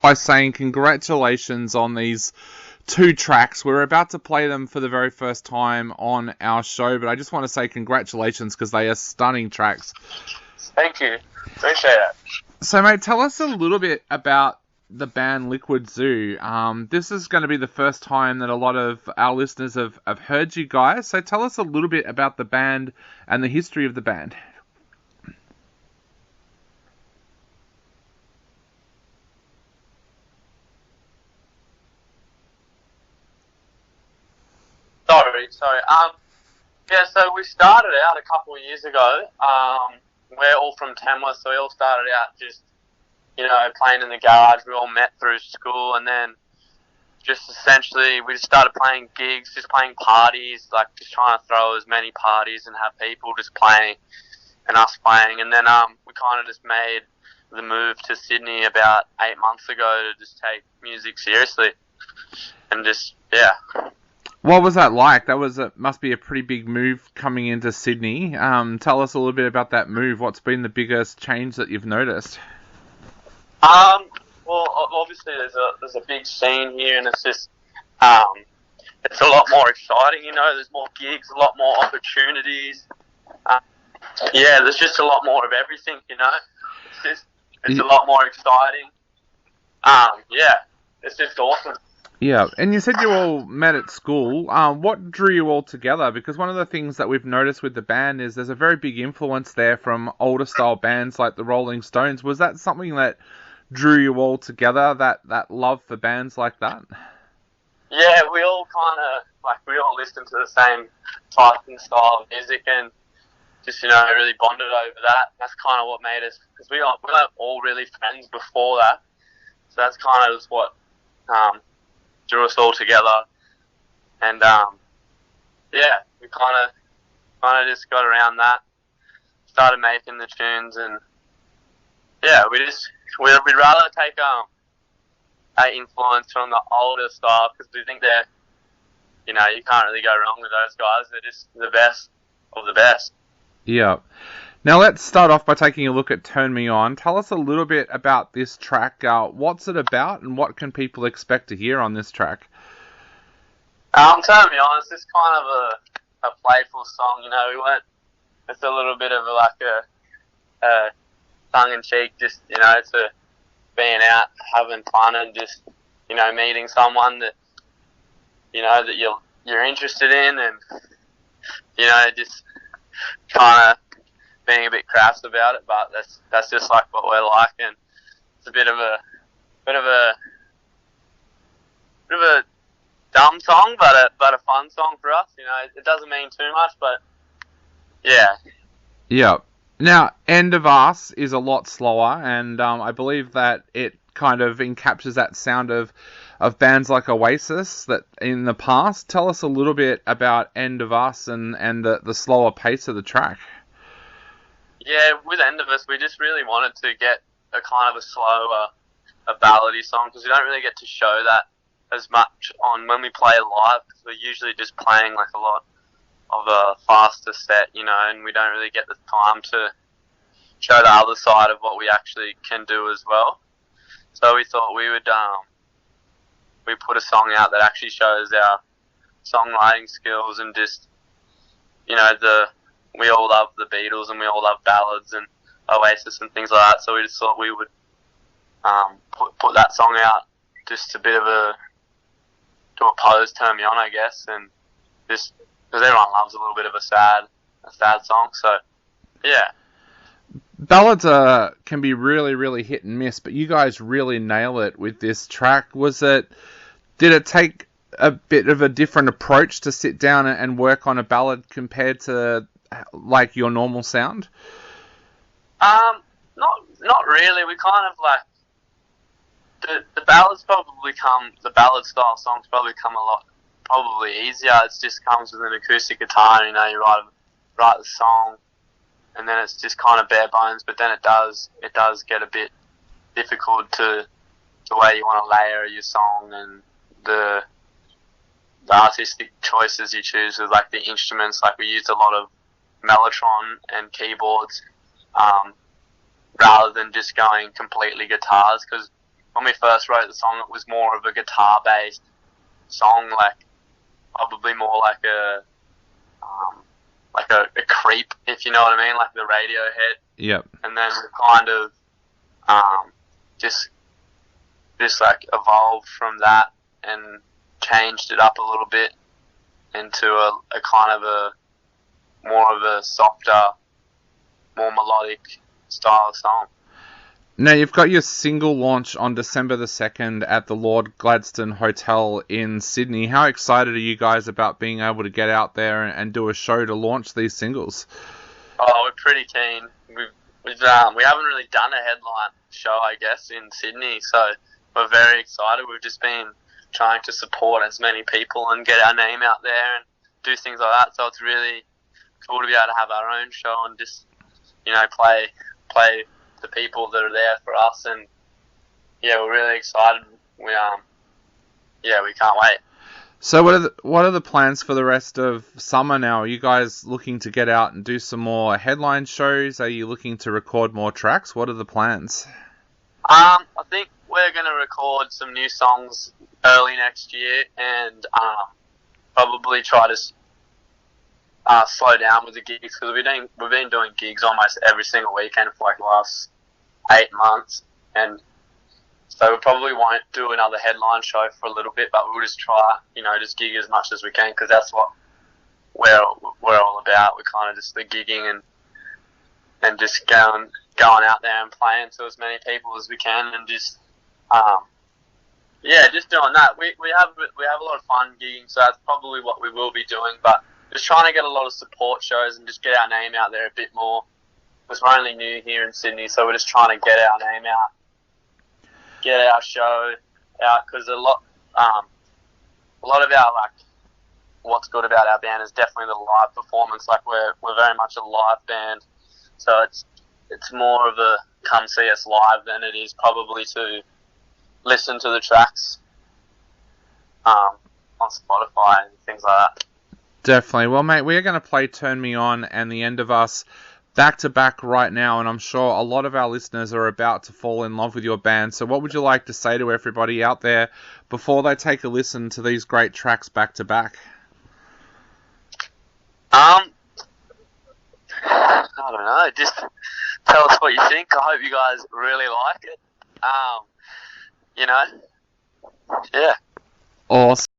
by saying congratulations on these two tracks. We're about to play them for the very first time on our show, but I just want to say congratulations because they are stunning tracks. Thank you. Appreciate it. So, mate, tell us a little bit about the band Liquid Zoo. This is going to be the first time that a lot of our listeners have heard you guys, so tell us a little bit about the band and the history of the band. Sorry. Yeah, so we started out a couple of years ago. We're all from Tamworth, so we all started out just, playing in the garage. We all met through school, and then just essentially we just started playing gigs, just playing parties, like just trying to throw as many parties and have people just playing and us playing. And then we kind of just made the move to Sydney about 8 months ago to just take music seriously and just, yeah. What was that like? Must be a pretty big move coming into Sydney. Tell us a little bit about that move. What's been the biggest change that you've noticed? Well, obviously there's a big scene here, and it's just it's a lot more exciting. There's more gigs, a lot more opportunities. There's just a lot more of everything. It's a lot more exciting. It's just awesome. Yeah, and you said you all met at school. What drew you all together? Because one of the things that we've noticed with the band is there's a very big influence there from older style bands like the Rolling Stones. Was that something that drew you all together, that love for bands like that? Yeah, we all we all listened to the same type and style of music, and just, really bonded over that. That's kind of what made us, because we weren't all really friends before that. So that's kind of just what drew us all together, and we kind of just got around that, started making the tunes, and we'd rather take a influence from the older style, because we think they're, you can't really go wrong with those guys. They're just the best of the best. Yeah. Now let's start off by taking a look at Turn Me On. Tell us a little bit about this track. What's it about, and what can people expect to hear on this track? Turn Me On, it's just kind of a playful song. It's a little bit of a tongue-in-cheek, just, it's being out, having fun, and just, meeting someone that, that you're interested in, and, just kind of being a bit crass about it, but that's just like what we're like, and it's a bit of a dumb song, but a fun song for us. It doesn't mean too much, but yeah. Yeah. Now, End of Us is a lot slower, and I believe that it kind of encaptures that sound of bands like Oasis that in the past. Tell us a little bit about End of Us and the slower pace of the track. Yeah, with End of Us, we just really wanted to get a kind of a slower, a ballady song, because we don't really get to show that as much on when we play live, because we're usually just playing like a lot of a faster set, and we don't really get the time to show the other side of what we actually can do as well. So we thought we would we put a song out that actually shows our songwriting skills, and just, we all love the Beatles, and we all love ballads and Oasis and things like that. So we just thought we would put that song out, just to oppose Turn Me On, I guess, and just because everyone loves a little bit of a sad song. So yeah. Ballads can be really, really hit and miss, but you guys really nail it with this track. Did it take a bit of a different approach to sit down and work on a ballad compared to like your normal sound? Not really. We kind of the ballads the ballad style songs probably come probably easier. It just comes with an acoustic guitar, you write the song, and then it's just kind of bare bones, but then it does get a bit difficult to the way you want to layer your song, and the artistic choices you choose with like the instruments. Like we used a lot of Mellotron and keyboards rather than just going completely guitars, because when we first wrote the song, it was more of a guitar-based song, like probably more like a creep, if you know what I mean, like the Radiohead. Yep. And then we kind of just like evolved from that and changed it up a little bit into a kind of a more of a softer, more melodic style of song. Now, you've got your single launch on December the 2nd at the Lord Gladstone Hotel in Sydney. How excited are you guys about being able to get out there and do a show to launch these singles? Oh, we're pretty keen. We haven't really done a headline show, I guess, in Sydney, so we're very excited. We've just been trying to support as many people and get our name out there and do things like that, so it's really cool to be able to have our own show and just, play the people that are there for us, and we're really excited. We can't wait. So what are the plans for the rest of summer now? Are you guys looking to get out and do some more headline shows? Are you looking to record more tracks? What are the plans? I think we're going to record some new songs early next year and probably try to slow down with the gigs, because we've been doing gigs almost every single weekend for like the last 8 months, and so we probably won't do another headline show for a little bit, but we'll just try, just gig as much as we can, because that's what we're all about. We're kind of just the gigging and just going out there and playing to as many people as we can, and just just doing that. We have a lot of fun gigging, so that's probably what we will be doing, but just trying to get a lot of support shows and just get our name out there a bit more, because we're only new here in Sydney, so we're just trying to get our name out, get our show out, because a lot of our, like, what's good about our band is definitely the live performance. Like, we're very much a live band, so it's more of a come see us live than it is probably to listen to the tracks on Spotify and things like that. Definitely. Well, mate, we're going to play Turn Me On and The End of Us back to back right now, and I'm sure a lot of our listeners are about to fall in love with your band. So what would you like to say to everybody out there before they take a listen to these great tracks back to back? I don't know, just tell us what you think. I hope you guys really like it. Yeah. Awesome.